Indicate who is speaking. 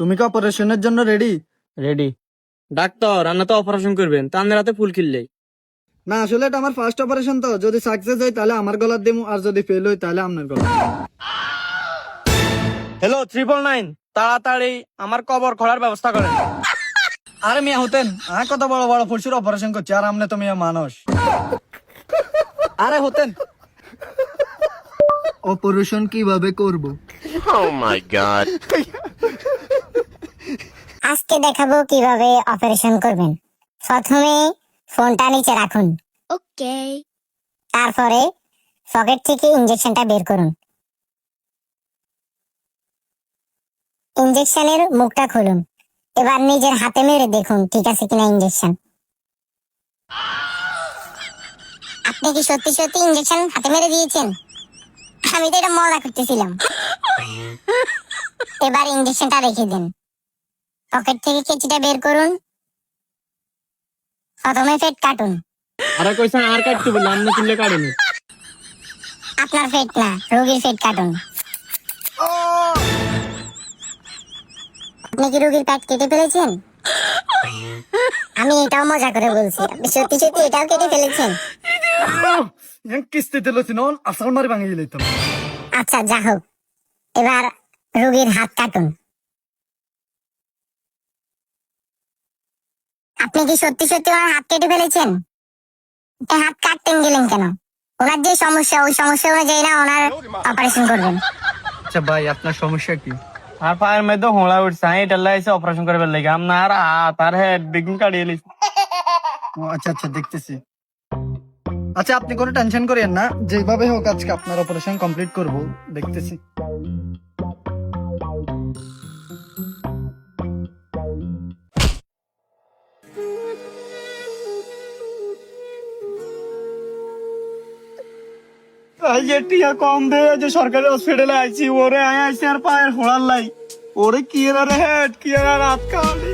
Speaker 1: তুমি কি অপারেশনের জন্য রেডি?
Speaker 2: রেডি। ডাক্তার রান্না তো অপারেশন করবেন, তার রাতে ফুল কিনলে।
Speaker 1: না, আসলে এটা আমার ফার্স্ট অপারেশন, তো যদি সাকসেস হয় তাহলে আমার গলার দিমু, আর যদি ফেল হয় তাহলে আপনার গলা।
Speaker 2: হ্যালো 999, তাড়াতাড়ি আমার কবর খোলার ব্যবস্থা করেন।
Speaker 1: আরে মিয়া হতেন, কত বড় বড় পশুর অপারেশন করছে, আর আমনে তো মিয়া মানুষ। আরে হতেন, অপারেশন কিভাবে করব?
Speaker 3: Oh my god.
Speaker 4: আজকে দেখাবো কিভাবে অপারেশন করবেন। প্রথমে ফোনটা নিচে রাখুন।
Speaker 5: ওকে।
Speaker 4: তারপরে পকেট থেকে ইনজেকশনটা বের করুন। ইনজেকশনের মুখটা খুলুন। এবার নিজের হাতে মেরে দেখুন ঠিক আছে কিনা ইনজেকশন। আপনি কি সত্যি সত্যি ইনজেকশন হাতে মেরে দিয়েছেন? আমি তো এটা মজা করতেছিলাম। এবার ইনজেকশনটা রেখে দিন। পকেট থেকে কেচিটা বের করুন। প্রথমে পেট কাটুন।
Speaker 2: আরে কইছেন আর কাটতে বললাম, আপনি কিনলে কাটেনি।
Speaker 4: আপনার পেট না, রোগীর পেট কাটুন। আপনি কি রোগীর পেট কেটে ফেলেছেন? আমি এটাও মজা করে বলছি, আপনি সত্যি সত্যি এটাও কেটে ফেলেছেন?
Speaker 1: কিস্তিতে লইছি নন, আসল মারি ভাঙিয়ে লইতাম।
Speaker 4: আচ্ছা যা হোক, এবার রোগীর হাত কাটুন। আপনি কি সত্যি সত্যি ওনার হাত কেটে ফেলেছেন? তা হাত কাটতেন গেলেন কেন? ওনার যে সমস্যা, ওই সমস্যা অনুযায়ী না ওনার অপারেশন করবেন।
Speaker 1: আচ্ছা ভাই, আপনার সমস্যা কি?
Speaker 2: আর পায়ের মধ্যে হোঁলা উঠছে, এটা লাইছে অপারেশন করবার লাগে। আপনার তার হেড বেগুন কাটিয়ে লিস।
Speaker 1: ও আচ্ছা আচ্ছা, দেখতেছি। আচ্ছা, আপনি কোনো টেনশন করেন না, যেভাবে হোক আজকে আপনার অপারেশন কমপ্লিট করব, দেখতেছি।
Speaker 2: টিয়া কম দে, যে সরকারি হসপিটালে আইছি, ওরে আইছি আর পায়ের হোঁড়ার লাই। ওরে কি রে হেড, কি রাত কালি।